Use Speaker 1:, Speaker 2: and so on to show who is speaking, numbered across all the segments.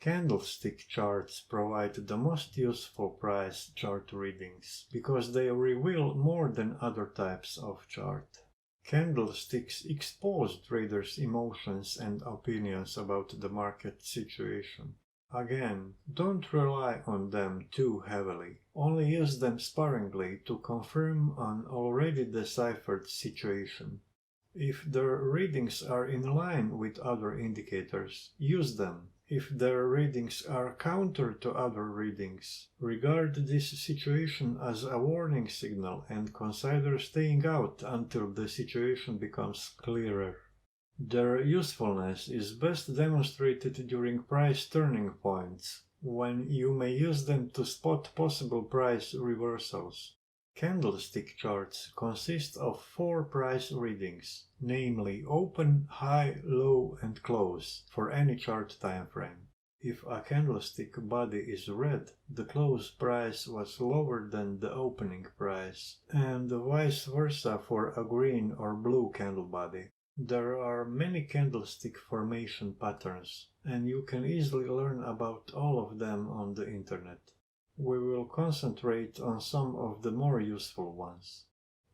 Speaker 1: Candlestick charts provide the most useful price chart readings because they reveal more than other types of chart. Candlesticks expose traders' emotions and opinions about the market situation. Again, don't rely on them too heavily. Only use them sparingly to confirm an already deciphered situation. If their readings are in line with other indicators, use them. If their readings are counter to other readings, regard this situation as a warning signal and consider staying out until the situation becomes clearer. Their usefulness is best demonstrated during price turning points, when you may use them to spot possible price reversals. Candlestick charts consist of 4 price readings, namely open, high, low, and close, for any chart time frame. If a candlestick body is red, the close price was lower than the opening price, and vice versa for a green or blue candle body. There are many candlestick formation patterns, and you can easily learn about all of them on the internet. We will concentrate on some of the more useful ones.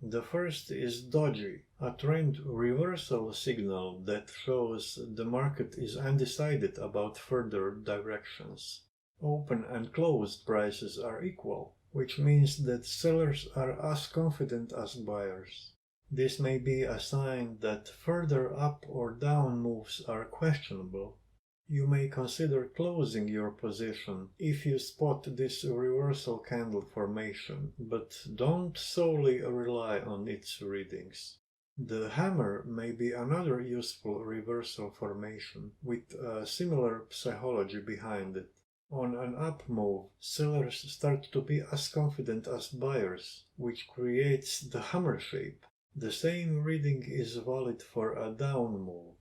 Speaker 1: The first is doji, a trend reversal signal that shows the market is undecided about further directions. Open and closed prices are equal, which means that sellers are as confident as buyers. This may be a sign that further up or down moves are questionable. You may consider closing your position if you spot this reversal candle formation, but don't solely rely on its readings. The hammer may be another useful reversal formation, with a similar psychology behind it. On an up move, sellers start to be as confident as buyers, which creates the hammer shape. The same reading is valid for a down move.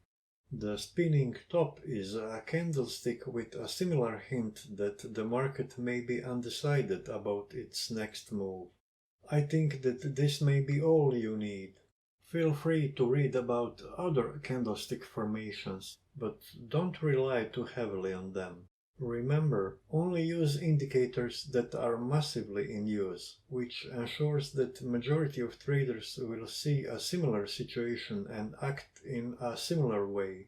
Speaker 1: The spinning top is a candlestick with a similar hint that the market may be undecided about its next move. I think that this may be all you need. Feel free to read about other candlestick formations, but don't rely too heavily on them. Remember, only use indicators that are massively in use, which ensures that the majority of traders will see a similar situation and act in a similar way.